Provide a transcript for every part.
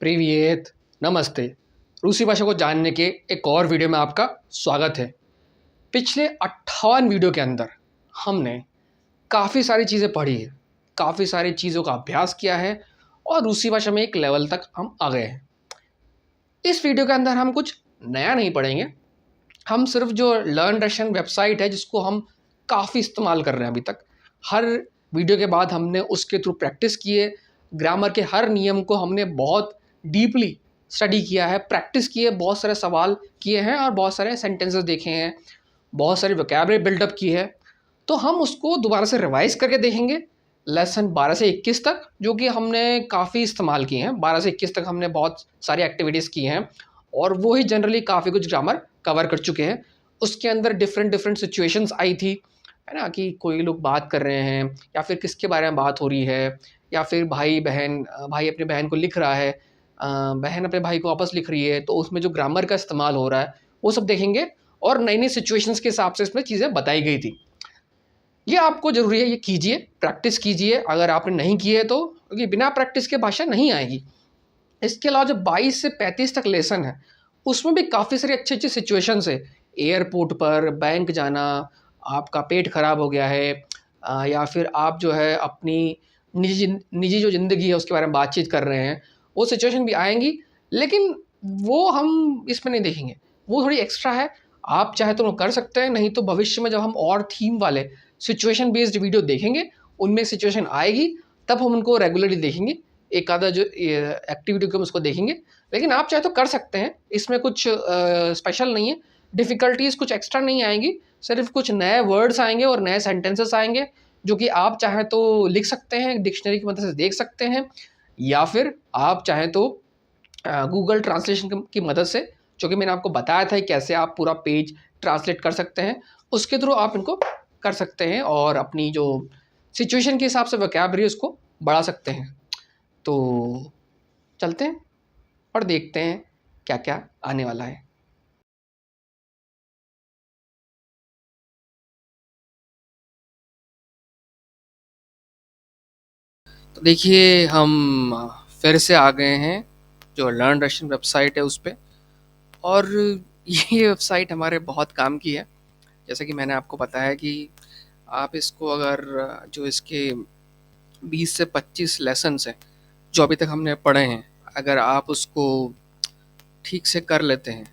प्रिवियत, नमस्ते। रूसी भाषा को जानने के एक और वीडियो में आपका स्वागत है। पिछले 58 वीडियो के अंदर हमने काफ़ी सारी चीज़ें पढ़ी है, काफ़ी सारी चीज़ों का अभ्यास किया है और रूसी भाषा में एक लेवल तक हम आ गए हैं। इस वीडियो के अंदर हम कुछ नया नहीं पढ़ेंगे। हम सिर्फ जो लर्न रशियन वेबसाइट है जिसको हम काफ़ी इस्तेमाल कर रहे हैं अभी तक, हर वीडियो के बाद हमने उसके थ्रू प्रैक्टिस की है। ग्रामर के हर नियम को हमने बहुत डीपली स्टडी किया है, प्रैक्टिस की है, बहुत सारे सवाल किए हैं और बहुत सारे सेंटेंसेस देखे हैं, बहुत सारी वोकैबुलरी बिल्डअप की है। तो हम उसको दोबारा से रिवाइज़ करके देखेंगे लेसन 12 से 21 तक, जो कि हमने काफ़ी इस्तेमाल किए हैं। 12 से 21 तक हमने बहुत सारी एक्टिविटीज़ की हैं और वो ही जनरली काफ़ी कुछ ग्रामर कवर कर चुके हैं। उसके अंदर डिफरेंट डिफरेंट सिचुएशंस आई थी, है ना? कि कोई लोग बात कर रहे हैं या फिर किसके बारे में बात हो रही है, या फिर भाई अपनी बहन को लिख रहा है, बहन अपने भाई को वापस लिख रही है, तो उसमें जो ग्रामर का इस्तेमाल हो रहा है वो सब देखेंगे। और नई नई सिचुएशंस के हिसाब से इसमें चीज़ें बताई गई थी। ये आपको ज़रूरी है, ये कीजिए, प्रैक्टिस कीजिए अगर आपने नहीं की है तो, क्योंकि बिना प्रैक्टिस के भाषा नहीं आएगी। इसके अलावा जो 22 से 35 तक लेसन है, उसमें भी काफ़ी सारी अच्छी-अच्छी सिचुएशंस है। एयरपोर्ट पर, बैंक जाना, आपका पेट खराब हो गया है, या फिर आप जो है अपनी निजी जो ज़िंदगी है उसके बारे में बातचीत कर रहे हैं, वो सिचुएशन भी आएँगी, लेकिन वो हम इसमें नहीं देखेंगे, वो थोड़ी एक्स्ट्रा है। आप चाहे तो वो कर सकते हैं, नहीं तो भविष्य में जब हम और थीम वाले सिचुएशन बेस्ड वीडियो देखेंगे, उनमें सिचुएशन आएगी, तब हम उनको रेगुलरली देखेंगे। एक आधा जो एक्टिविटी को हम उसको देखेंगे, लेकिन आप चाहे तो कर सकते हैं, इसमें कुछ स्पेशल नहीं है, डिफ़िकल्टीज़ कुछ एक्स्ट्रा नहीं आएँगी, सिर्फ़ कुछ नए वर्ड्स आएँगे और नए सेंटेंसेस आएँगे, जो कि आप चाहें तो लिख सकते हैं, डिक्शनरी की मदद से देख सकते हैं, या फिर आप चाहें तो गूगल ट्रांसलेशन की मदद से, जो कि मैंने आपको बताया था कैसे आप पूरा पेज ट्रांसलेट कर सकते हैं, उसके थ्रू आप इनको कर सकते हैं और अपनी जो सिचुएशन के हिसाब से वोकैब्युलरी उसको बढ़ा सकते हैं। तो चलते हैं और देखते हैं क्या-क्या आने वाला है। तो देखिए, हम फिर से आ गए हैं जो लर्न रशियन वेबसाइट है उस पे, और ये वेबसाइट हमारे बहुत काम की है। जैसा कि मैंने आपको बताया कि आप इसको अगर जो इसके 20 से 25 लेसन्स हैं, जो अभी तक हमने पढ़े हैं, अगर आप उसको ठीक से कर लेते हैं,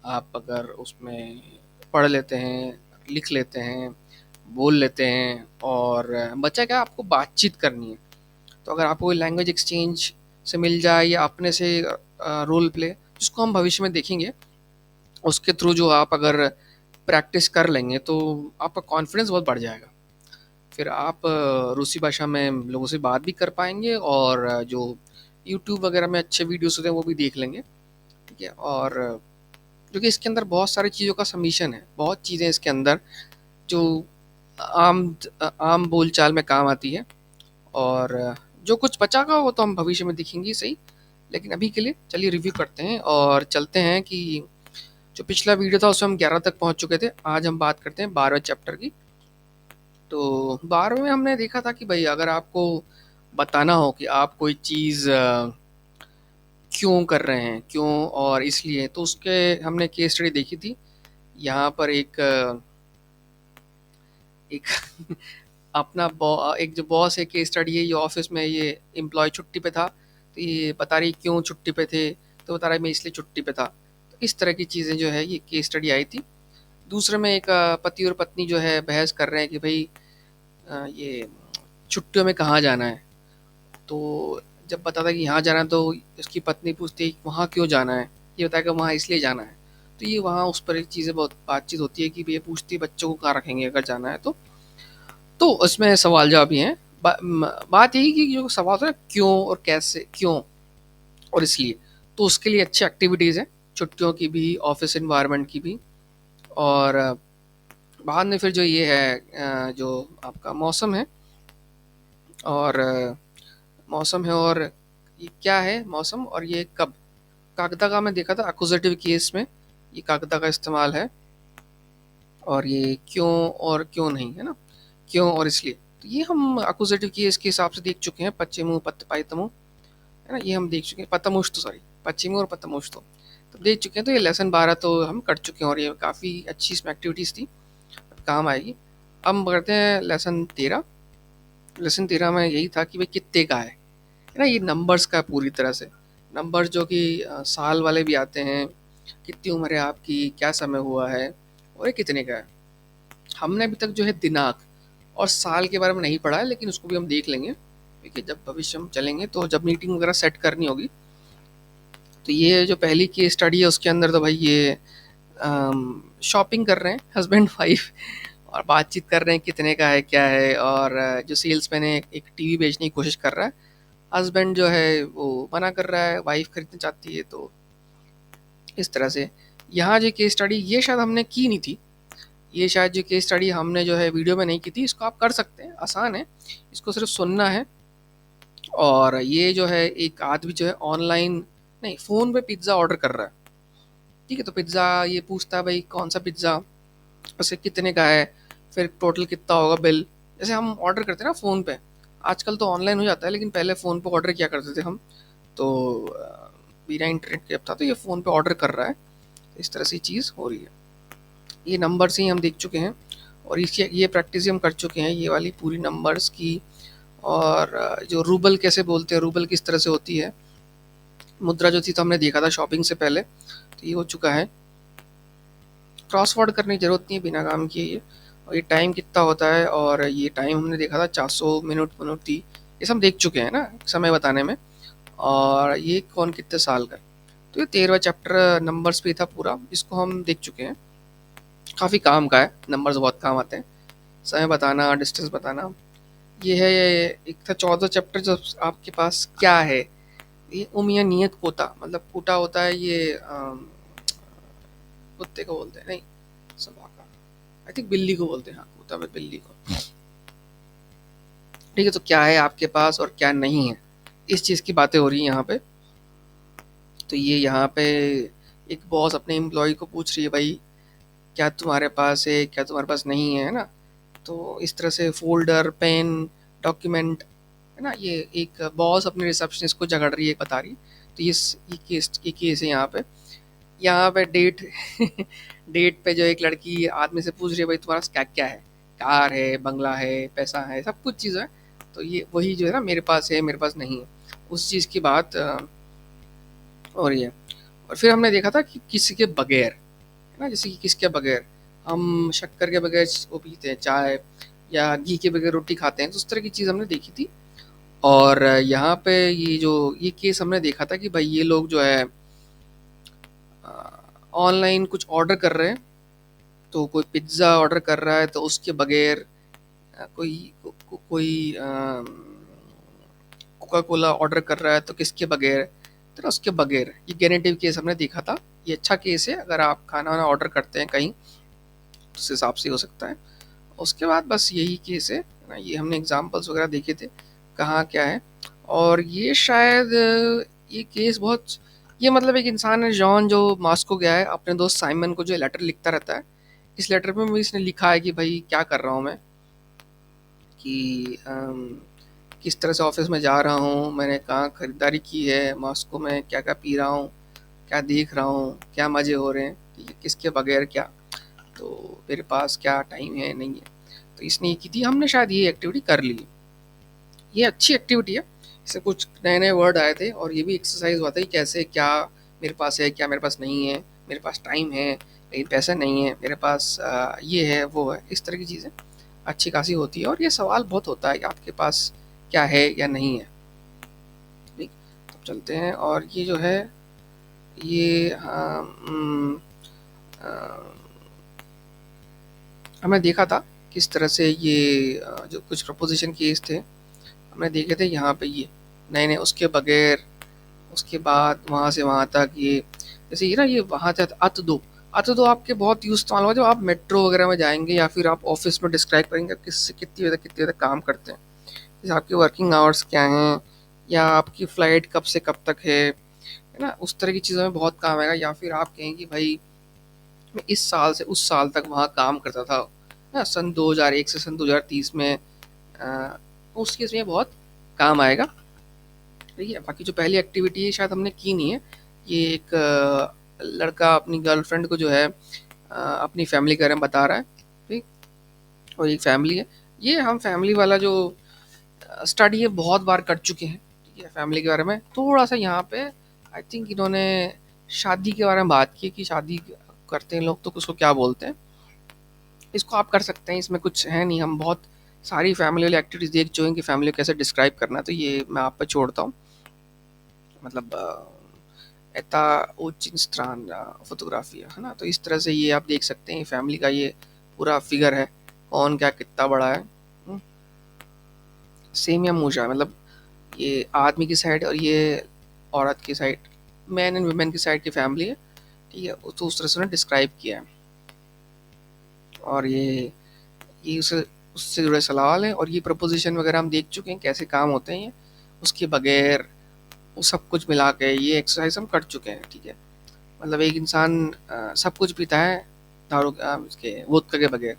आप अगर उसमें पढ़ लेते हैं, लिख लेते हैं, बोल लेते हैं, और बचा क्या, आपको बातचीत करनी है। तो अगर आपको कोई लैंग्वेज एक्सचेंज से मिल जाए या अपने से रोल प्ले, जिसको हम भविष्य में देखेंगे, उसके थ्रू जो आप अगर प्रैक्टिस कर लेंगे तो आपका कॉन्फिडेंस बहुत बढ़ जाएगा। फिर आप रूसी भाषा में लोगों से बात भी कर पाएंगे और जो यूट्यूब वगैरह में अच्छे वीडियोस होते हैं वो भी देख लेंगे। ठीक है, और क्योंकि इसके अंदर बहुत सारी चीज़ों का समीशन है, बहुत चीज़ें इसके अंदर जो आम आम बोलचाल में काम आती है, और जो कुछ बचा का वो तो हम भविष्य में दिखेंगे सही। लेकिन अभी के लिए चलिए रिव्यू करते हैं और चलते हैं कि जो पिछला वीडियो था उसमें हम 11 तक पहुंच चुके थे। आज हम बात करते हैं 12वें चैप्टर की। तो 12वें में हमने देखा था कि भाई अगर आपको बताना हो कि आप कोई चीज़ क्यों कर रहे हैं, क्यों और इसलिए, तो उसके हमने केस स्टडी देखी थी। यहाँ पर एक एक जो बॉस है, केस स्टडी है, ये ऑफिस में ये एम्प्लॉय छुट्टी पे था, तो ये बता रही क्यों छुट्टी पे थे, तो बता रहा मैं इसलिए छुट्टी पे था। तो इस तरह की चीज़ें जो है ये केस स्टडी आई थी। दूसरे में एक पति और पत्नी जो है बहस कर रहे हैं कि भाई ये छुट्टियों में कहाँ जाना है। तो जब बताता कि यहाँ जाना है तो उसकी पत्नी पूछती है वहाँ क्यों जाना है, ये बताया वहाँ इसलिए जाना है। तो ये वहाँ उस पर एक चीज़ें बहुत बातचीत होती है कि ये पूछती है बच्चों को कहाँ रखेंगे अगर जाना है तो उसमें सवाल जवाब ही हैं। बात यही कि जो सवाल होता है ना, क्यों और कैसे, क्यों और इसलिए, तो उसके लिए अच्छी एक्टिविटीज़ हैं, छुट्टियों की भी, ऑफिस इन्वायरमेंट की भी। और बाद में फिर जो ये है जो आपका मौसम है, और मौसम है, और ये क्या है मौसम और ये कब। कागदा का मैं देखा था अक्यूजेटिव केस में ये कागदा का इस्तेमाल है, और ये क्यों और क्यों नहीं, है ना, क्यों और इसलिए। तो ये हम अक्यूजेटिव केस के हिसाब से देख चुके हैं, पच्चेमु पत्त पाइतमु, है ना, ये हम देख चुके हैं। पतमुश्त, सॉरी, पश्चिमी और पतमुश्त तो देख चुके हैं। तो ये लेसन 12 तो हम कर चुके हैं और ये काफ़ी अच्छी इसमें एक्टिविटीज़ थी, काम आएगी। अब हम करते हैं लेसन 13। लेसन 13 में यही था कि भाई कितने का है ना, ये नंबर्स का पूरी तरह से नंबर्स जो कि साल वाले भी आते हैं, कितनी उम्र है आपकी, क्या समय हुआ है और ये कितने का है। हमने अभी तक जो है दिनांक और साल के बारे में नहीं पढ़ा है, लेकिन उसको भी हम देख लेंगे क्योंकि जब भविष्य में चलेंगे तो जब मीटिंग वगैरह सेट करनी होगी। तो ये जो पहली की स्टडी है उसके अंदर तो भाई ये शॉपिंग कर रहे हैं हस्बैंड वाइफ और बातचीत कर रहे हैं कितने का है क्या है। और जो सेल्समैन है एक टीवी बेचने की कोशिश कर रहा है, हस्बैंड जो है वो मना कर रहा है, वाइफ खरीदना चाहती है। तो इस तरह से यहाँ जो केस स्टडी ये शायद हमने की नहीं थी, ये शायद जो केस स्टडी हमने जो है वीडियो में नहीं की थी। इसको आप कर सकते हैं, आसान है, इसको सिर्फ सुनना है। और ये जो है एक आदमी जो है ऑनलाइन नहीं फ़ोन पे पिज़्ज़ा ऑर्डर कर रहा है, ठीक है। तो पिज़्ज़ा ये पूछता है भाई कौन सा पिज़्ज़ा, उसे कितने का है, फिर टोटल कितना होगा बिल। जैसे हम ऑर्डर करते हैं ना फ़ोन पे, आजकल तो ऑनलाइन हो जाता है, लेकिन पहले फ़ोन पे ऑर्डर किया करते थे हम। तो बिना इंटरनेट के था, तो ये फ़ोन पे ऑर्डर कर रहा है, इस तरह से चीज़ हो रही है। ये नंबर्स ही हम देख चुके हैं और इसकी ये प्रैक्टिस हम कर चुके हैं, ये वाली पूरी नंबर्स की। और जो रूबल कैसे बोलते हैं, रूबल किस तरह से होती है, मुद्रा जो थी तो हमने देखा था शॉपिंग से पहले, तो ये हो चुका है। क्रॉसवर्ड करने की ज़रूरत नहीं है बिना काम किए ये। और ये टाइम कितना होता है, और ये टाइम हमने देखा था 400 मिनट थी, ये सब देख चुके हैं ना समय बताने में। और ये कौन कितने साल का, तो ये 13वां चैप्टर नंबर्स पे था पूरा, इसको हम देख चुके हैं। काफ़ी काम का है, नंबर्स बहुत काम आते हैं, समय बताना, डिस्टेंस बताना। ये है एक था 14 चैप्टर जो आपके पास क्या है, ये उमिया नियत कोता, मतलब कोटा होता है ये कुत्ते को बोलते हैं, नहीं सबाका, आई थिंक बिल्ली को बोलते हैं, हाँ कोता में बिल्ली को, ठीक है। तो क्या है आपके पास और क्या नहीं है, इस चीज़ की बातें हो रही हैं यहाँ पे। तो ये यहाँ पे एक बॉस अपने एम्प्लॉय को पूछ रही है भाई क्या तुम्हारे पास है, क्या तुम्हारे पास नहीं है ना। तो इस तरह से फोल्डर, पेन, डॉक्यूमेंट, है ना, ये एक बॉस अपने रिसेप्शनिस्ट को झगड़ रही है, बता रही। तो ये केस है यहाँ पे। यहाँ पे डेट डेट पे जो एक लड़की आदमी से पूछ रही है भाई तुम्हारा क्या क्या है, कार है, बंगला है, पैसा है, सब कुछ चीज़ है। तो ये वही जो है ना, मेरे पास है, मेरे पास नहीं है, उस चीज़ की बात हो रही है। और फिर हमने देखा था कि किसी के बगैर, है ना, जैसे कि किसके बगैर हम शक्कर के बगैर वो पीते हैं चाय, या घी के बगैर रोटी खाते हैं, तो उस तरह की चीज़ हमने देखी थी। और यहाँ पे ये केस हमने देखा था कि भाई ये लोग जो है ऑनलाइन कुछ ऑर्डर कर रहे हैं। तो कोई पिज़्ज़ा ऑर्डर कर रहा है तो उसके बगैर कोई कोका कोला ऑर्डर कर रहा है तो किसके बगैर, तो उसके बगैर। ये गेनेटिव केस हमने देखा था, ये अच्छा केस है, अगर आप खाना वाना ऑर्डर करते हैं कहीं तो उस हिसाब से हो सकता है। उसके बाद बस यही केस है ना, ये हमने एग्जाम्पल्स वगैरह देखे थे कहाँ क्या है। और ये शायद ये केस बहुत, ये मतलब एक इंसान है जॉन जो मॉस्को गया है अपने दोस्त साइमन को जो लेटर लिखता रहता है। इस लेटर में भी इसने लिखा है कि भाई क्या कर रहा हूँ मैं, कि किस तरह से ऑफिस में जा रहा हूँ, मैंने कहाँ ख़रीदारी की है, मॉस्को में क्या क्या पी रहा हूँ, क्या देख रहा हूँ, क्या मज़े हो रहे हैं, ठीक है, किसके बगैर क्या, तो मेरे पास क्या टाइम है नहीं है। तो इसने ये की थी, हमने शायद ये एक्टिविटी कर ली। ये अच्छी एक्टिविटी है, इससे कुछ नए नए वर्ड आए थे और ये भी एक्सरसाइज हुआ था कि कैसे क्या मेरे पास है, क्या मेरे पास नहीं है, मेरे पास टाइम है लेकिन पैसा नहीं है, मेरे पास ये है वो है, इस तरह की चीज़ें अच्छी खासी होती है। और ये सवाल बहुत होता है कि आपके पास क्या है या नहीं है, ठीक। तो चलते हैं, और ये जो है ये हमने देखा था किस तरह से ये जो कुछ प्रपोजिशन केस थे हमने देखे थे यहाँ पे, ये नए नए, उसके बगैर, उसके बाद वहाँ से वहाँ तक, ये जैसे ये ना, ये वहाँ तक अत दो आपके बहुत यूज इस्तेमाल होगा जब आप मेट्रो वगैरह में जाएंगे या फिर आप ऑफिस में डिस्क्राइब करेंगे किस कितनी बजे तक काम करते हैं, जैसे आपके वर्किंग आवर्स क्या हैं, या आपकी फ़्लाइट कब से कब तक है ना, उस तरह की चीज़ों में बहुत काम आएगा। या फिर आप कहें कि भाई मैं इस साल से उस साल तक वहाँ काम करता था ना, सन 2001 से सन 2030 में, उस केस में बहुत काम आएगा। ठीक है। बाकी जो पहली एक्टिविटी है शायद हमने की नहीं है। ये एक लड़का अपनी गर्लफ्रेंड को जो है अपनी फैमिली के बारे में बता रहा है। ठीक। और एक फैमिली है। ये हम फैमिली वाला जो स्टडी है बहुत बार कर चुके हैं। ठीक है। फैमिली के बारे में थोड़ा सा यहाँ पे आई थिंक इन्होंने शादी के बारे में बात की कि शादी करते हैं लोग तो उसको क्या बोलते हैं। इसको आप कर सकते हैं, इसमें कुछ है नहीं। हम बहुत सारी फैमिली वाली एक्टिविटीज़ देख चुके हैं कि फैमिली को कैसे डिस्क्राइब करना है, तो ये मैं आप पे छोड़ता हूँ। मतलब एता ओचिन फोटोग्राफी है ना, तो इस तरह से ये आप देख सकते हैं फैमिली का ये पूरा फिगर है, कौन क्या कितना बड़ा है। सेम या मूजा मतलब ये आदमी की साइड और ये औरत की साइड, मैन एंड वुमेन की साइड की फैमिली है। ठीक है। तो उस तरह से उन्होंने डिस्क्राइब किया है। और ये उससे जुड़े सवाल हैं और ये प्रपोजिशन वगैरह हम देख चुके हैं कैसे काम होते हैं ये, उसके बगैर वो सब कुछ मिला के ये एक्सरसाइज हम कर चुके हैं। ठीक है। मतलब एक इंसान सब कुछ पीता है दारू इसके वोदका के बगैर।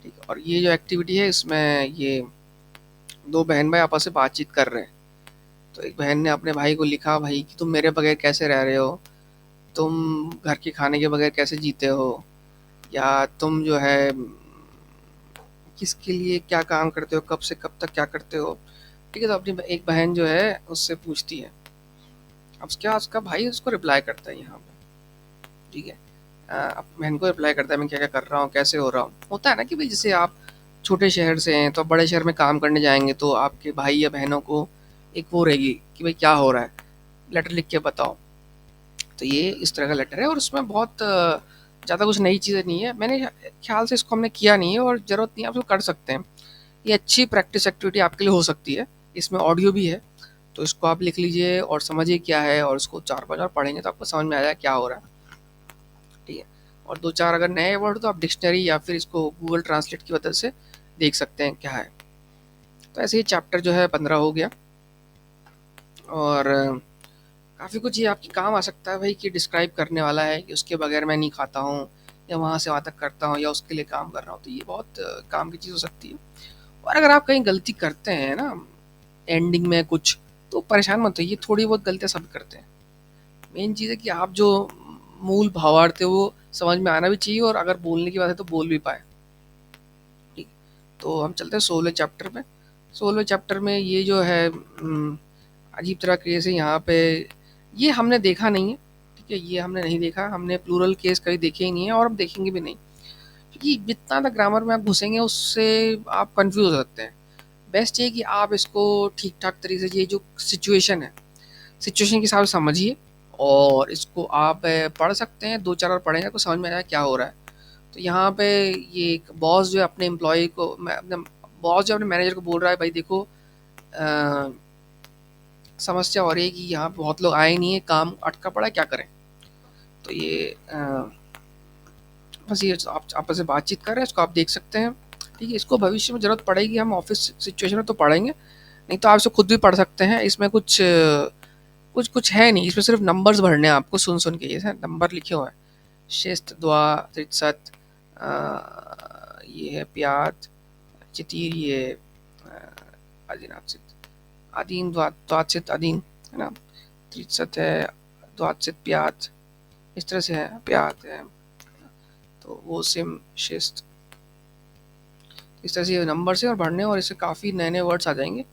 ठीक है। और ये जो एक्टिविटी है इसमें ये दो बहन भाई आपस में बातचीत कर रहे हैं। तो एक बहन ने अपने भाई को लिखा, भाई कि तुम मेरे बगैर कैसे रह रहे हो, तुम घर के खाने के बगैर कैसे जीते हो, या तुम जो है किसके लिए क्या काम करते हो, कब से कब तक क्या करते हो। ठीक है। तो अपनी एक बहन जो है उससे पूछती है। अब क्या उसका भाई उसको रिप्लाई करता है यहाँ पे। ठीक है। अब बहन को रिप्लाई करता है मैं क्या क्या कर रहा हूँ, कैसे हो रहा हूँ। होता है ना कि भाई जैसे आप छोटे शहर से हैं तो आप बड़े शहर में काम करने जाएंगे तो आपके भाई या बहनों को एक वो रहेगी कि भाई क्या हो रहा है, लेटर लिख के बताओ। तो ये इस तरह का लेटर है और उसमें बहुत ज़्यादा कुछ नई चीज़ें नहीं है। मैंने ख्याल से इसको हमने किया नहीं है और ज़रूरत नहीं है, आप इसको कर सकते हैं। ये अच्छी प्रैक्टिस एक्टिविटी आपके लिए हो सकती है। इसमें ऑडियो भी है, तो इसको आप लिख लीजिए और समझिए क्या है, और इसको 4-5 बार पढ़ेंगे तो आपको समझ में आ जाएगा क्या हो रहा है। ठीक है। और 2-4 अगर नए वर्ड तो आप डिक्शनरी या फिर इसको गूगल ट्रांसलेट की मदद से देख सकते हैं क्या है। तो ऐसे ही चैप्टर जो है 15 हो गया। और काफ़ी कुछ ये आपके काम आ सकता है भाई कि डिस्क्राइब करने वाला है कि उसके बगैर मैं नहीं खाता हूँ, या वहाँ से वहाँ तक करता हूँ, या उसके लिए काम कर रहा हूँ। तो ये बहुत काम की चीज़ हो सकती है। और अगर आप कहीं गलती करते हैं ना एंडिंग में कुछ, तो परेशान मत होइए, थोड़ी बहुत गलतियाँ सब करते हैं। मेन चीज़ है कि आप जो मूल भावार्थ है वो समझ में आना भी चाहिए, और अगर बोलने की बात है तो बोल भी पाए। ठीक। तो हम चलते हैं 16वें चैप्टर में। 16वें चैप्टर में ये जो है अजीब तरह केस है यहाँ पे। ये हमने देखा नहीं है। ठीक है। ये हमने नहीं देखा, हमने प्लूरल केस कभी देखे ही नहीं है और अब देखेंगे भी नहीं, क्योंकि जितना तक ग्रामर में आप घुसेंगे उससे आप कंफ्यूज हो सकते हैं। बेस्ट ये कि आप इसको ठीक ठाक तरीके से ये जो सिचुएशन है, सिचुएशन के हिसाब से समझिए, और इसको आप पढ़ सकते हैं, 2-4 बार पढ़ेंगे तो समझ में आएगा क्या हो रहा है। तो यहाँ पे ये एक बॉस जो है अपने एम्प्लॉय को अपने बॉस जो अपने मैनेजर को बोल रहा है भाई देखो समस्या हो रही है कि यहाँ पे बहुत लोग आए नहीं है, काम अटका पड़ा है, क्या करें। तो ये बस ये आप आपस में बातचीत कर रहे हैं, इसको आप देख सकते हैं। ठीक है। इसको भविष्य में ज़रूरत पड़ेगी, हम ऑफिस सिचुएशन में तो पढ़ेंगे, नहीं तो आप इसको खुद भी पढ़ सकते हैं। इसमें कुछ कुछ कुछ है नहीं, इसमें सिर्फ नंबर्स भरने हैं आपको सुन सुन के। ये नंबर लिखे हुए हैं, शिस्त द्वा त्रिसत, ये है प्याज चितीर, ये अधीन आपसित अधीन द्वाचित अधीन है ना, त्रिसत है द्वाचित प्याज, इस तरह से है प्याज है। तो वो सेम शिस्त, इस तरह से ये नंबर से और भरने, और इससे काफ़ी नए नए वर्ड्स आ जाएंगे।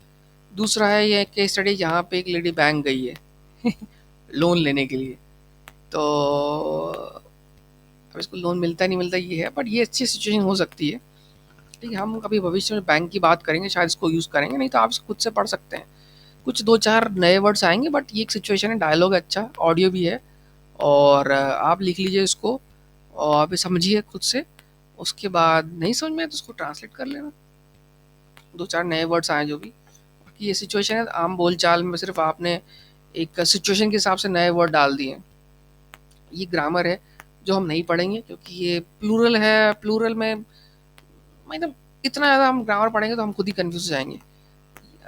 दूसरा है ये केस स्टडी, यहाँ पे एक लेडी बैंक गई है लोन लेने के लिए। तो अब इसको लोन मिलता नहीं मिलता ये है, बट ये अच्छी सिचुएशन हो सकती है। ठीक है। हम कभी भविष्य में बैंक की बात करेंगे शायद इसको यूज़ करेंगे, नहीं तो आप इसको खुद से पढ़ सकते हैं। कुछ 2-4 नए वर्ड्स आएंगे, बट ये एक सिचुएशन है, डायलॉग है अच्छा, ऑडियो भी है। और आप लिख लीजिए इसको और आप समझिए खुद से। उसके बाद नहीं समझ में आए तो उसको ट्रांसलेट कर लेना, 2-4 नए वर्ड्स आए जो भी। बाकी ये सिचुएशन है, आम बोलचाल में सिर्फ आपने एक सिचुएशन के हिसाब से नए वर्ड डाल दिए। ये ग्रामर है जो हम नहीं पढ़ेंगे, क्योंकि ये प्लूरल है। प्लूरल में मतलब इतना ज़्यादा हम ग्रामर पढ़ेंगे तो हम खुद ही कन्फ्यूज हो जाएंगे।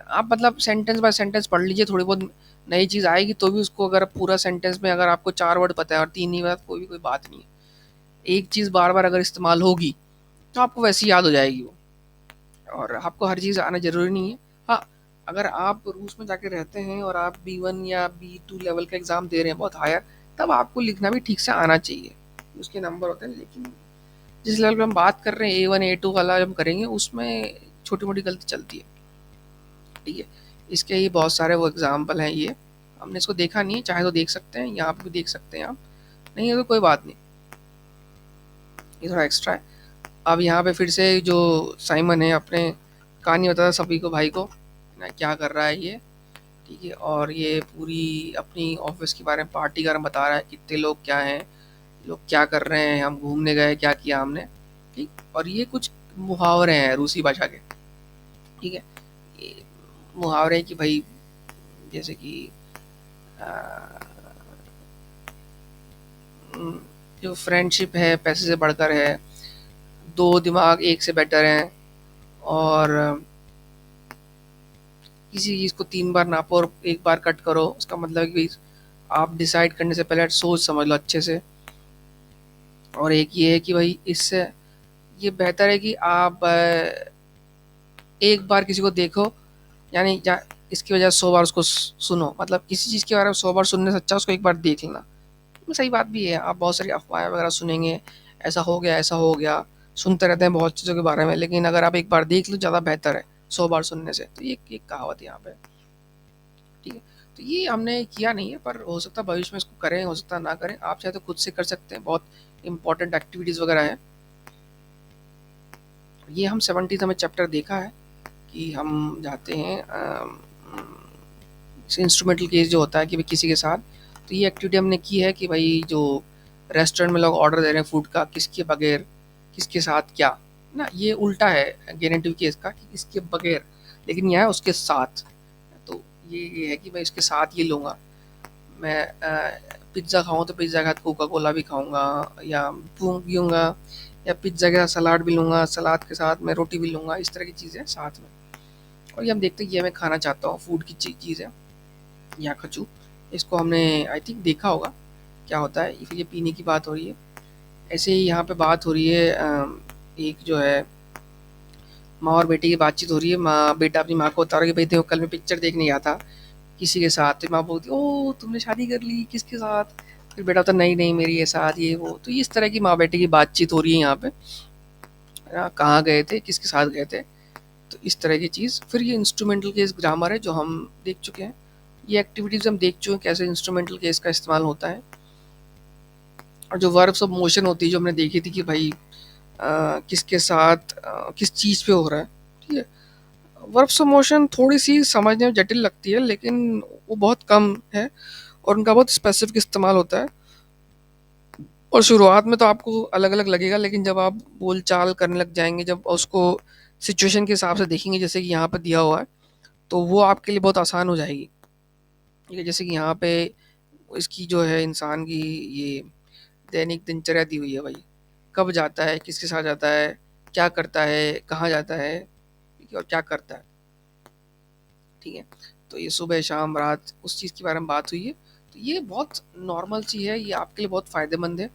आप मतलब सेंटेंस बाय सेंटेंस पढ़ लीजिए, थोड़ी बहुत नई चीज़ आएगी तो भी उसको, अगर पूरा सेंटेंस में अगर आपको 4 वर्ड पता है और 3 नहीं पता, कोई बात नहीं है। एक चीज़ बार बार अगर इस्तेमाल होगी तो आपको वैसी याद हो जाएगी वो, और आपको हर चीज़ आना ज़रूरी नहीं है। हाँ, अगर आप रूस में जाके रहते हैं और आप B1 या B2 लेवल का एग्ज़ाम दे रहे हैं बहुत हायर, तब आपको लिखना भी ठीक से आना चाहिए, उसके नंबर होते हैं। लेकिन जिस लेवल पे हम बात कर रहे हैं A1 A2 वाला जब हम करेंगे उसमें छोटी मोटी गलती चलती है, ठीक है। इसके ही बहुत सारे वो एग्जाम्पल हैं, ये हमने इसको देखा नहीं है, चाहे तो देख सकते हैं, यहाँ पे भी देख सकते हैं आप, नहीं है तो कोई बात नहीं, ये थोड़ा एक्स्ट्रा है। अब यहाँ पे फिर से जो साइमन है अपने कहानी बताता सभी को, भाई को ना क्या कर रहा है ये, ठीक है। और ये पूरी अपनी ऑफिस के बारे में, पार्टी के बारे में बता रहा है, कितने लोग क्या हैं, लोग क्या कर रहे हैं, हम घूमने गए, क्या किया हमने, ठीक। और ये कुछ मुहावरे हैं रूसी भाषा के, ठीक है। ये मुहावरे कि भाई जैसे कि आ, जो फ्रेंडशिप है पैसे से बढ़कर है, दो दिमाग एक से बेटर हैं, और किसी चीज़ को 3 बार नापो और 1 बार कट करो, उसका मतलब है कि आप डिसाइड करने से पहले सोच समझ लो अच्छे से। और एक ये है कि भाई इससे ये बेहतर है कि आप एक बार किसी को देखो, यानी इसकी वजह 100 बार उसको सुनो, मतलब किसी चीज़ के बारे में 100 बार सुनने से अच्छा उसको एक बार देख लेना। सही बात भी है, आप बहुत सारी अफवाहें वगैरह सुनेंगे, ऐसा हो गया ऐसा हो गया, सुनते रहते हैं बहुत चीज़ों के बारे में, लेकिन अगर आप एक बार देख लो ज़्यादा बेहतर है 100 बार सुनने से। तो ये एक कहावत यहाँ पे, ठीक है। तो ये हमने किया नहीं है, पर हो सकता है भविष्य में इसको करें, हो सकता है ना करें, आप चाहे तो खुद से कर सकते हैं, बहुत इंपॉर्टेंट एक्टिविटीज़ वगैरह हैं। ये हम 70 हमें चैप्टर देखा है कि हम जाते हैं इंस्ट्रूमेंटल केस जो होता है कि भाई किसी के साथ, तो ये एक्टिविटी हमने की है कि भाई जो रेस्टोरेंट में लोग ऑर्डर दे रहे हैं फूड का, किसके बगैर किसके साथ क्या ना, ये उल्टा है गेनेटिव केस का कि इसके बगैर, लेकिन यह है उसके साथ। तो ये है कि मैं इसके साथ ये लूँगा, मैं पिज़्ज़ा खाऊँ तो पिज़्ज़ा के साथ कोका कोला भी खाऊँगा, या पीऊँगा, या पिज़्ज़ा के साथ सलाद भी लूँगा, सलाद के साथ मैं रोटी भी लूँगा, इस तरह की चीज़ें साथ में। और ये हम देखते हैं, ये मैं खाना चाहता हूँ, फूड की चीज़ है या खजू, इसको हमने आई थिंक देखा होगा क्या होता है। फिर ये पीने की बात हो रही है, ऐसे ही यहाँ पे बात हो रही है, एक जो है माँ और बेटे की बातचीत हो रही है, माँ बेटा अपनी माँ को बता रहा है कि भाई देखो कल मैं पिक्चर देखने गया था किसी के साथ, तो माँ बोलती ओ तुमने शादी कर ली, किसके साथ, फिर बेटा होता नहीं नहीं मेरी ये साथ ये वो। तो ये इस तरह की माँ बेटे की बातचीत हो रही है यहाँ पे, कहाँ गए थे किसके साथ गए थे, तो इस तरह की चीज़। फिर ये इंस्ट्रूमेंटल केस ग्रामर है जो हम देख चुके हैं, ये एक्टिविटीज़ हम देख चुके हैं कैसे इंस्ट्रूमेंटल केस का इस्तेमाल होता है। और जो वर्ब्स ऑफ मोशन होती है जो हमने देखी थी कि भाई किसके साथ किस चीज़ पे हो रहा है, ठीक है। वर्ब्स ऑफ मोशन थोड़ी सी समझने में जटिल लगती है, लेकिन वो बहुत कम है और उनका बहुत स्पेसिफिक इस्तेमाल होता है। और शुरुआत में तो आपको अलग अलग लगेगा, लेकिन जब आप बोल चाल करने लग जाएंगे, जब उसको सिचुएशन के हिसाब से देखेंगे, जैसे कि यहाँ पर दिया हुआ है, तो वो आपके लिए बहुत आसान हो जाएगी, ठीक है। जैसे कि यहाँ पे इसकी जो है इंसान की ये दैनिक दिनचर्या दी हुई है भाई, कब जाता है, किसके साथ जाता है, क्या करता है, कहाँ जाता है, ठीक है, और क्या करता है, ठीक है। तो ये सुबह शाम रात उस चीज़ के बारे में बात हुई है। तो ये बहुत नॉर्मल सी है, ये आपके लिए बहुत फ़ायदेमंद है।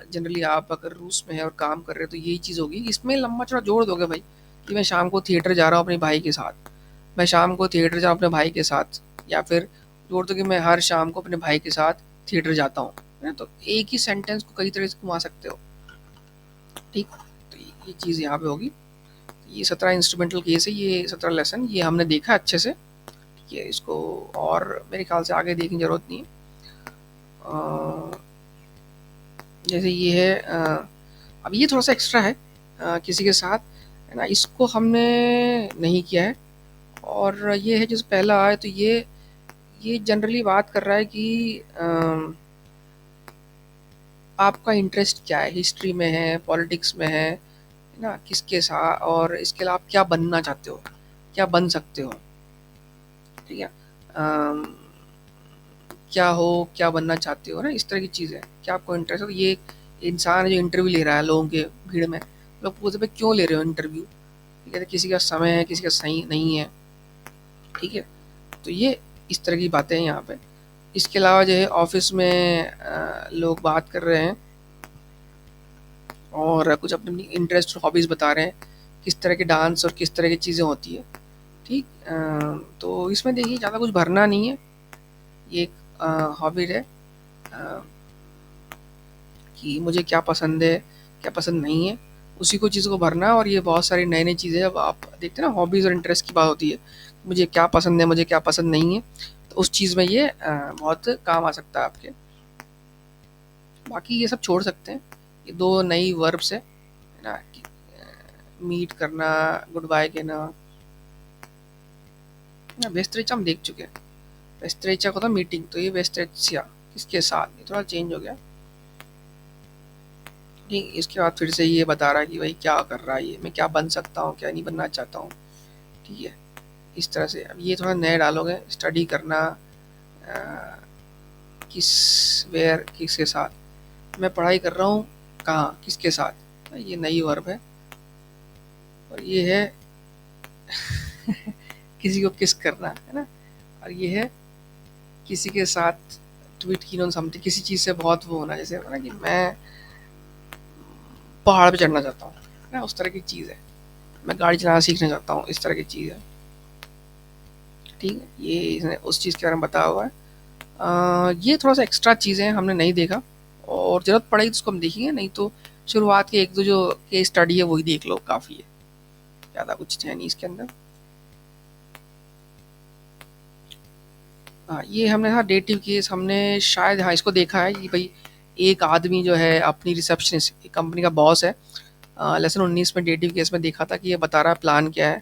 जनरली आप अगर रूस में है और काम कर रहे हो तो यही चीज़ होगी। इसमें लंबा चौड़ा जोड़ दोगे भाई कि मैं शाम को थिएटर जा रहा हूँ अपने भाई के साथ, मैं शाम को थिएटर जा रहा हूँ अपने भाई के साथ, या फिर जोड़ दो कि मैं हर शाम को अपने भाई के साथ थिएटर जाता हूँ, है ना। तो एक ही सेंटेंस को कई तरह से घुमा सकते हो, ठीक। तो ये चीज़ यहाँ पे होगी। ये 17 इंस्ट्रूमेंटल केस है, ये 17 लेसन ये हमने देखा अच्छे से, ठीक है। इसको और मेरे ख्याल से आगे देखने की ज़रूरत नहीं है। जैसे ये है अब ये थोड़ा सा एक्स्ट्रा है किसी के साथ, है ना, इसको हमने नहीं किया है। और ये है जैसे पहला आया, तो ये जनरली बात कर रहा है कि आपका इंटरेस्ट क्या है, हिस्ट्री में है, पॉलिटिक्स में है ना, किसके साथ, और इसके अलावा आप क्या बनना चाहते हो, क्या बन सकते हो, ठीक है। क्या हो, क्या बनना चाहते हो ना, इस तरह की चीज़ है, क्या आपको इंटरेस्ट है। तो ये इंसान जो इंटरव्यू ले रहा है लोगों के भीड़ में, लोग पूछते भाई क्यों ले रहे हो इंटरव्यू, ठीक है, तो किसी का समय है किसी का सही नहीं है, ठीक है। तो ये इस तरह की बातें हैं यहाँ पे। इसके अलावा जो है ऑफिस में लोग बात कर रहे हैं और कुछ अपनी अपनी इंटरेस्ट और हॉबीज़ बता रहे हैं, किस तरह के डांस और किस तरह की चीज़ें होती है, ठीक। तो इसमें देखिए ज़्यादा कुछ भरना नहीं है, ये एक हॉबी है कि मुझे क्या पसंद है क्या पसंद नहीं है, उसी को चीज़ को भरना है। और ये बहुत सारी नई नई चीज़ें अब आप देखते हैं ना, हॉबीज़ और इंटरेस्ट की बात होती है, मुझे क्या पसंद है मुझे क्या पसंद नहीं है, तो उस चीज़ में ये बहुत काम आ सकता है आपके। बाकी ये सब छोड़ सकते हैं, ये दो नई वर्ब्स है ना, मीट करना, गुड बाय कहना। वेस्ट्रेचा हम देख चुके हैं, वेस्ट्रेचा को था मीटिंग, तो ये वेस्ट्रेचिया किसके साथ, ये थोड़ा चेंज हो गया। नहीं, इसके बाद फिर से ये बता रहा है कि भाई क्या कर रहा है ये, मैं क्या बन सकता हूँ क्या नहीं बनना चाहता हूँ। ठीक है, इस तरह से। अब ये थोड़ा नए डालोगे, स्टडी करना, किस, वेयर, किसके साथ, मैं पढ़ाई कर रहा हूँ कहाँ किसके साथ, ये नई वर्ब है। और ये है किसी को किस करना है ना, और ये है किसी के साथ ट्वीट की ऑन समथिंग, किसी चीज़ से बहुत वो होना, जैसे ना कि मैं पहाड़ पे चढ़ना चाहता हूँ ना, उस तरह की चीज़ है। मैं गाड़ी चलाना सीखना चाहता हूँ, इस तरह की चीज़ है। ठीक है, ये इसने उस चीज़ के बारे में बताया हुआ है। ये थोड़ा सा एक्स्ट्रा चीज़ें हमने नहीं देखा, और ज़रूरत पड़ेगी तो उसको हम देखेंगे, नहीं तो शुरुआत के एक दो जो केस स्टडी है वही देख लो, काफ़ी है, ज़्यादा कुछ है नहीं इसके अंदर। हाँ, ये हमने, हाँ डेटिव केस हमने शायद, हाँ इसको देखा है कि भाई एक आदमी जो है अपनी रिसेप्शनिस्ट, कंपनी का बॉस है, लेसन 19 में डेटिव केस में देखा था कि ये बता रहा है प्लान क्या है,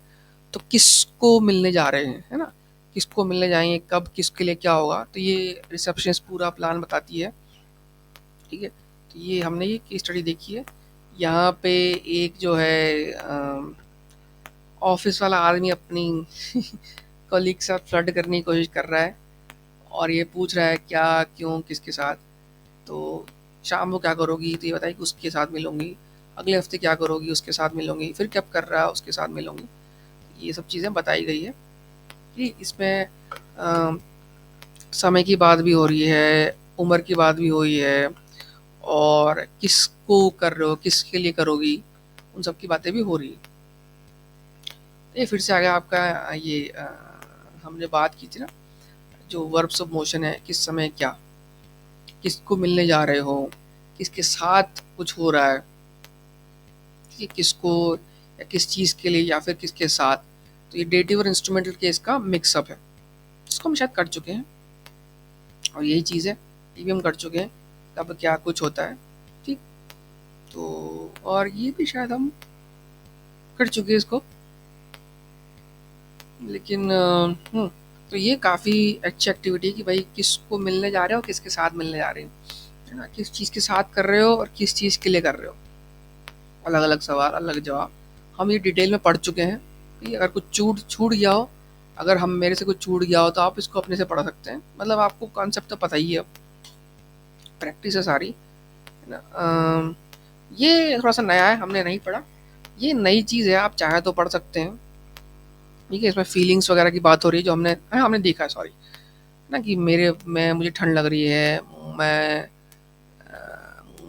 तो किसको मिलने जा रहे हैं, है ना, किसको मिलने जाएंगे, कब, किसके लिए क्या होगा, तो ये रिसेप्शनिस्ट पूरा प्लान बताती है। ठीक है, तो ये हमने ये केस स्टडी देखी है। यहाँ पे एक जो है ऑफिस वाला आदमी अपनी कलीग के साथ फ्लर्ट करने की कोशिश कर रहा है, और ये पूछ रहा है क्या, क्यों, किसके साथ। तो शाम को क्या करोगी, तो ये बताई कि उसके साथ मिलूंगी, अगले हफ्ते क्या करोगी, उसके साथ मिलूंगी, फिर कब कर रहा है, उसके साथ मिलूंगी। ये सब चीज़ें बताई गई है कि इसमें समय की बात भी हो रही है, उम्र की बात भी हुई है, और किसको कर रहे हो, किसके लिए करोगी, उन सब की बातें भी हो रही है। तो ये फिर से आ गया आपका ये हमने बात की थी ना, जो वर्ब्स ऑफ मोशन है, किस समय क्या, किसको मिलने जा रहे हो, किसके साथ कुछ हो रहा है, कि किसको या किस चीज़ के लिए या फिर किसके साथ। तो ये डेटिव और इंस्ट्रूमेंटल केस का मिक्सअप है, जिसको हम शायद कर चुके हैं, और यही चीज़ है, ये भी हम कर चुके हैं, कब क्या कुछ होता है। ठीक, तो और ये भी शायद हम कर चुके हैं इसको, लेकिन तो ये काफ़ी अच्छी एक्टिविटी है कि भाई किसको मिलने जा रहे हो, किसके साथ मिलने जा रहे हो, है ना, किस चीज़ के साथ कर रहे हो और किस चीज़ के लिए कर रहे हो, अलग अलग सवाल अलग जवाब, हम ये डिटेल में पढ़ चुके हैं। कि अगर कुछ छूट छूट गया हो, अगर हम मेरे से कुछ छूट गया हो तो आप इसको अपने से पढ़ सकते हैं, मतलब आपको कॉन्सेप्ट तो पता ही है, प्रैक्टिस है सारी, है ना। ये थोड़ा सा नया है, हमने नहीं पढ़ा, ये नई चीज़ है, आप चाहें तो पढ़ सकते हैं। ठीक है, इसमें फीलिंग्स वगैरह की बात हो रही है, जो हमने, हाँ हमने देखा है, सॉरी, ना कि मेरे मैं मुझे ठंड लग रही है, मैं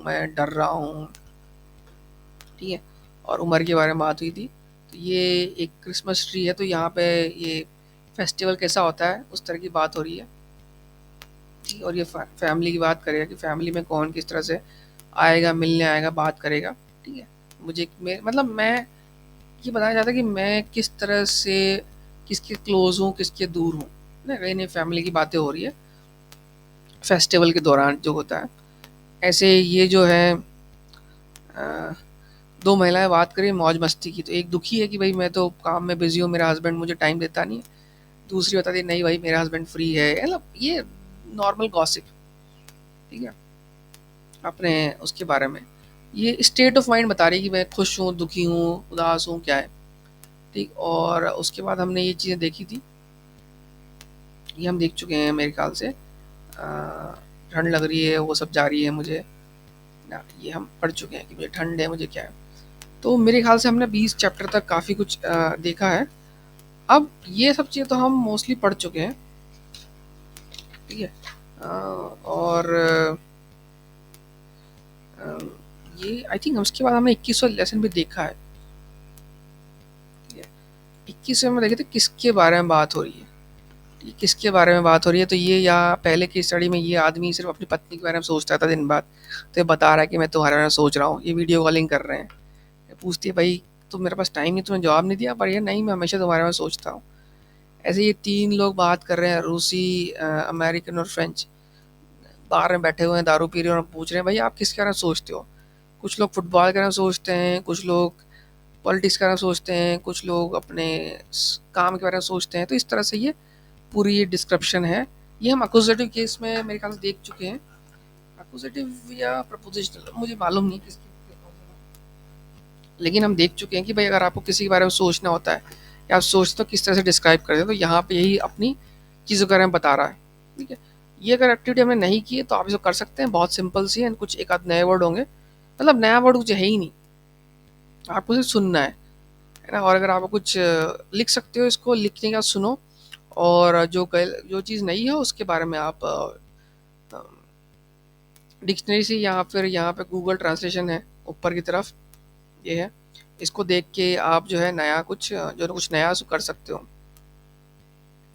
मैं डर रहा हूँ। ठीक है, और उम्र के बारे में बात हुई थी। तो ये एक क्रिसमस ट्री है, तो यहाँ पे ये फेस्टिवल कैसा होता है उस तरह की बात हो रही है। ठीक है, और ये फैमिली की बात करेगा कि फैमिली में कौन किस तरह से आएगा, मिलने आएगा, बात करेगा। ठीक है, मुझे मतलब मैं ये बताना चाहता कि मैं किस तरह से किसके क्लोज हूँ, किसके दूर हूँ ना, कहीं नहीं, फैमिली की बातें हो रही है फेस्टिवल के दौरान जो होता है। ऐसे ये जो है अ, दो महिलाएं बात करें मौज मस्ती की, तो एक दुखी है कि भाई मैं तो काम में बिजी हूँ, मेरा हस्बैंड मुझे टाइम देता नहीं है। दूसरी बताती है नहीं भाई मेरा हस्बैंड फ्री है, मतलब ये नॉर्मल गॉसिप। ठीक है, अपने उसके बारे में ये स्टेट ऑफ माइंड बता रही है कि मैं खुश हूँ, दुखी हूँ, उदास हूँ, क्या है। ठीक, और उसके बाद हमने ये चीज़ें देखी थी, ये हम देख चुके हैं मेरे ख्याल से, ठंड लग रही है वो सब जा रही है मुझे ना, ये हम पढ़ चुके हैं कि मुझे ठंड है, मुझे क्या है। तो मेरे ख्याल से हमने 20 चैप्टर तक काफ़ी कुछ देखा है। अब ये सब चीज़ें तो हम मोस्टली पढ़ चुके हैं। ठीक है, और ये आई थिंक उसके बाद हमने 21वां लेसन भी देखा है। ठीक है, 21वें में देखे थे किसके बारे में बात हो रही है, ये किसके बारे में बात हो रही है। तो ये यहाँ पहले की स्टडी में ये आदमी सिर्फ अपनी पत्नी के बारे में सोचता था दिन बाद, तो ये बता रहा है कि मैं तुम्हारे बारे में सोच रहा हूँ। ये वीडियो कॉलिंग कर रहे हैं, पूछती है भाई तो मेरे पास टाइम नहीं, तुम्हें जवाब नहीं दिया, पर ये नहीं मैं हमेशा तुम्हारे बारे में सोचता हूँ। ऐसे ये 3 लोग बात कर रहे हैं, रूसी, अमेरिकन और फ्रेंच, बाहर में बैठे हुए हैं, दारू पी रहे हैं और पूछ रहे हैं भाई आप किसके बारे में सोचते हो। कुछ लोग फुटबॉल के बारे में सोचते हैं, कुछ लोग पॉलिटिक्स के बारे में सोचते हैं, कुछ लोग अपने काम के बारे में सोचते हैं। तो इस तरह से ये पूरी ये डिस्क्रिप्शन है। ये हम अक्यूजेटिव केस में मेरे ख्याल से देख चुके हैं। अक्यूजेटिव या प्रपोजिशनल मुझे मालूम नहीं किसकी, लेकिन हम देख चुके हैं कि भाई अगर आपको किसी के बारे में सोचना होता है या आप सोचते हो किस तरह से डिस्क्राइब करते हैं, तो यहाँ पे यही अपनी चीज़ों के बारे में बता रहा है। ठीक है, ये अगर एक्टिविटी हमने नहीं की है तो आप इसको कर सकते हैं, बहुत सिंपल सी है। कुछ एक आध नए वर्ड होंगे, मतलब नया वर्ड कुछ है ही नहीं, आपको सिर्फ सुनना है ना। और अगर आप कुछ लिख सकते हो, इसको लिखने का सुनो, और जो चीज़ नहीं है उसके बारे में आप डिक्शनरी से या फिर यहाँ पे गूगल ट्रांसलेशन है ऊपर की तरफ, ये है, इसको देख के आप जो है नया कुछ जो ना कुछ नया कर सकते हो।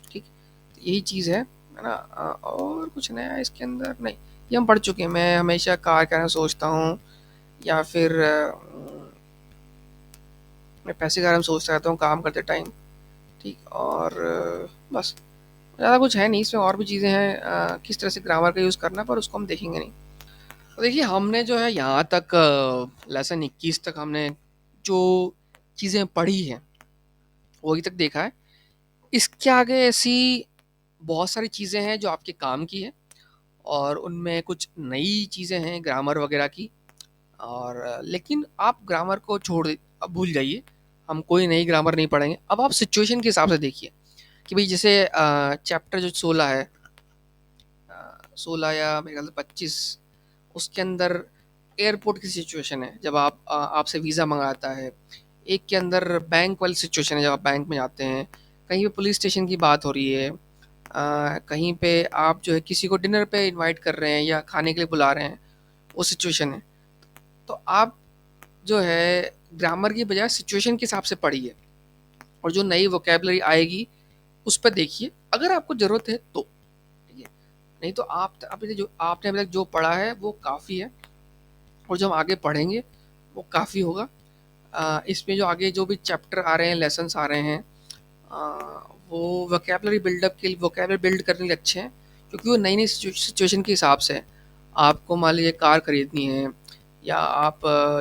ठीक, तो यही चीज़ है ना। और कुछ नया इसके अंदर नहीं, ये हम पढ़ चुके हैं। मैं हमेशा कार के बारे में सोचता हूँ, या फिर मैं पैसे के बारे में सोचता रहता हूँ काम करते टाइम। ठीक, और बस ज़्यादा कुछ है नहीं इसमें, और भी चीज़ें हैं किस तरह से ग्रामर का यूज़ करना, पर उसको हम देखेंगे नहीं। तो देखिए हमने जो है यहाँ तक लेसन 21 तक हमने जो चीज़ें पढ़ी हैं वही तक देखा है। इसके आगे ऐसी बहुत सारी चीज़ें हैं जो आपके काम की है, और उनमें कुछ नई चीज़ें हैं ग्रामर वगैरह की। और लेकिन आप ग्रामर को अब भूल जाइए, हम कोई नई ग्रामर नहीं पढ़ेंगे। अब आप सिचुएशन के हिसाब से देखिए कि भाई जैसे चैप्टर जो 16 है, 16 या मेरे ख्याल से 25, उसके अंदर एयरपोर्ट की सिचुएशन है जब आपसे वीज़ा मंगाता है। एक के अंदर बैंक वाली सिचुएशन है जब आप बैंक में जाते हैं। कहीं पे पुलिस स्टेशन की बात हो रही है, कहीं पे आप जो है किसी को डिनर पे इनवाइट कर रहे हैं या खाने के लिए बुला रहे हैं, वो सिचुएशन है। तो आप जो है ग्रामर की बजाय सिचुएशन के हिसाब से पढ़िए, और जो नई वोकेबलरी आएगी उस पर देखिए अगर आपको ज़रूरत है तो। ठीक है, नहीं तो आप आपने अभी तक जो पढ़ा है वो काफ़ी है, और जो हम आगे पढ़ेंगे वो काफ़ी होगा। इसमें जो आगे जो भी चैप्टर आ रहे हैं, लेसन्स आ रहे हैं, आ, वो वोकेबलरी बिल्डअप के लिए, वोकेबलरी बिल्ड करने के लिए अच्छे हैं, क्योंकि वो नई नई सिचुएशन के हिसाब से है। आपको मान लीजिए कार खरीदनी है, या आप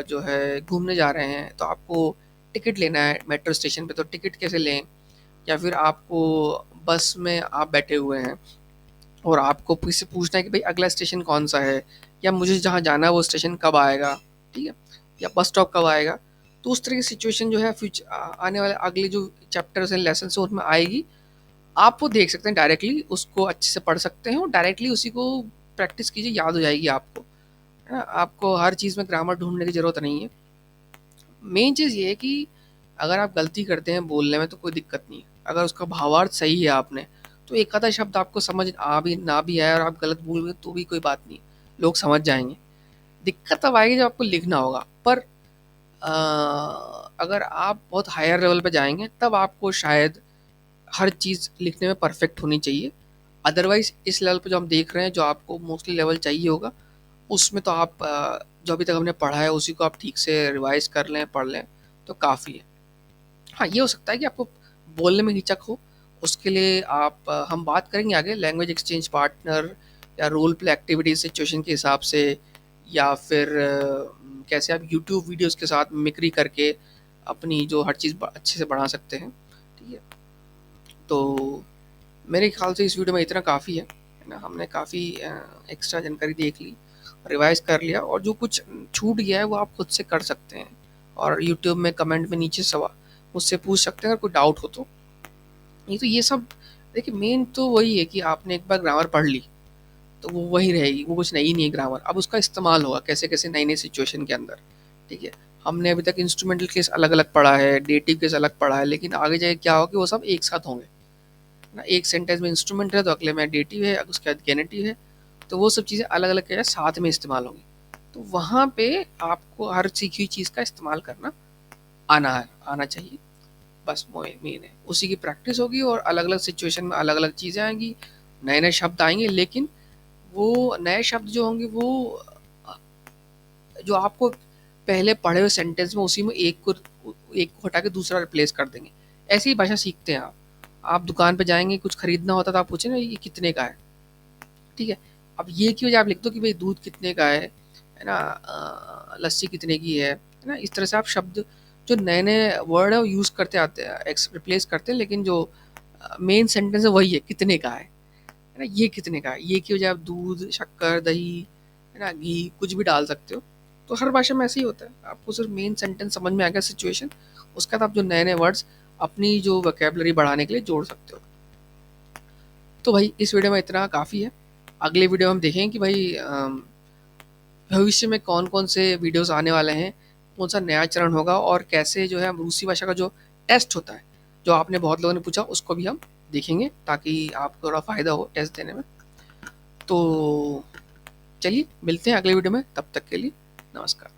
जो है घूमने जा रहे हैं, तो आपको टिकट लेना है मेट्रो स्टेशन पे, तो टिकट कैसे लें। या फिर आपको बस में आप बैठे हुए हैं और आपको किसी से पूछना है कि भाई अगला स्टेशन कौन सा है, या मुझे जहाँ जाना है वो स्टेशन कब आएगा। ठीक है, या बस स्टॉप कब आएगा। तो उस तरह की सिचुएशन जो है फ्यूचर आने वाले अगले जो चैप्टर्स हैं, लेसन हैं, उसमें आएगी। आप वो देख सकते हैं डायरेक्टली, उसको अच्छे से पढ़ सकते हैं और डायरेक्टली उसी को प्रैक्टिस कीजिए, याद हो जाएगी आपको, है ना। आपको हर चीज़ में ग्रामर ढूंढने की ज़रूरत नहीं है। मेन चीज़ ये है कि अगर आप गलती करते हैं बोलने में तो कोई दिक्कत नहीं है, अगर उसका भावार्थ सही है आपने, तो एक आधा शब्द आपको समझ भी ना भी आए और आप गलत बोल गए तो भी कोई बात नहीं, लोग समझ जाएंगे। दिक्कत तब आएगी जब आपको लिखना होगा। पर अगर आप बहुत हायर लेवल पे जाएंगे तब आपको शायद हर चीज़ लिखने में परफेक्ट होनी चाहिए। अदरवाइज इस लेवल पे जो हम देख रहे हैं, जो आपको मोस्टली लेवल चाहिए होगा, उसमें तो आप जो अभी तक हमने पढ़ा है उसी को आप ठीक से रिवाइज कर लें, पढ़ लें, तो काफ़ी है। हाँ, ये हो सकता है कि आपको बोलने में हिचक हो, उसके लिए आप हम बात करेंगे आगे लैंग्वेज एक्सचेंज पार्टनर, या रोल प्ले एक्टिविटीज सिचुएशन के हिसाब से, या फिर कैसे आप यूट्यूब वीडियोस के साथ मिमिक्री करके अपनी जो हर चीज़ अच्छे से बढ़ा सकते हैं। ठीक है, तो मेरे ख्याल से इस वीडियो में इतना काफ़ी है ना। हमने काफ़ी एक्स्ट्रा जानकारी देख ली, रिवाइज कर लिया, और जो कुछ छूट गया है वो आप खुद से कर सकते हैं, और यूट्यूब में कमेंट में नीचे सवाल मुझसे पूछ सकते हैं अगर कोई डाउट हो तो। नहीं तो ये सब देखिए, मेन तो वही है कि आपने एक बार ग्रामर पढ़ ली तो वो वही रहेगी, वो कुछ नई नहीं है ग्रामर। अब उसका इस्तेमाल होगा कैसे कैसे नई नई सिचुएशन के अंदर। ठीक है, हमने अभी तक इंस्ट्रूमेंटल केस अलग अलग पढ़ा है, डेटिव केस अलग पढ़ा है, लेकिन आगे जाके क्या होगा कि वो सब एक साथ होंगे ना। एक सेंटेंस में इंस्ट्रूमेंट है तो अगले में डेटिव है, उसके बाद गेनेटिव है, तो वो सब चीज़ें अलग अलग क्या है साथ में इस्तेमाल होंगी। तो वहाँ पे आपको हर सीखी हुई चीज़ का इस्तेमाल करना आना चाहिए। बस मेन है, उसी की प्रैक्टिस होगी और अलग अलग सिचुएशन में अलग अलग चीज़ें आएंगी, नए नए शब्द आएंगे, लेकिन वो नए शब्द जो होंगे वो जो आपको पहले पढ़े हुए सेंटेंस में उसी में एक को हटा के दूसरा रिप्लेस कर देंगे। ऐसी ही भाषा सीखते हैं आप दुकान पे जाएंगे, कुछ खरीदना होता तो आप पूछे ना ये कितने का है, ठीक है। अब ये की वजह आप लिख दो कि भाई दूध कितने का है ना, लस्सी कितने की है ना। इस तरह से आप शब्द जो नए नए वर्ड है वो यूज़ करते आते हैं, रिप्लेस करते हैं, लेकिन जो मेन सेंटेंस है वही है, कितने का है ना, ये कितने का है। ये की वजह आप दूध, शक्कर, दही, है ना, घी, कुछ भी डाल सकते हो। तो हर भाषा में ऐसे ही होता है, आपको सिर्फ मेन सेंटेंस समझ में आ गया, सिचुएशन, उसके बाद आप जो नए नए वर्ड्स अपनी जो वोकेबलरी बढ़ाने के लिए जोड़ सकते हो। तो भाई इस वीडियो में इतना काफ़ी है। अगले वीडियो में हम देखेंगे कि भाई भविष्य में कौन कौन से वीडियोस आने वाले हैं, कौन सा नया चरण होगा, और कैसे जो है हम रूसी भाषा का जो टेस्ट होता है, जो आपने बहुत लोगों ने पूछा, उसको भी हम देखेंगे ताकि आपको थोड़ा फ़ायदा हो टेस्ट देने में। तो चलिए मिलते हैं अगले वीडियो में, तब तक के लिए नमस्कार।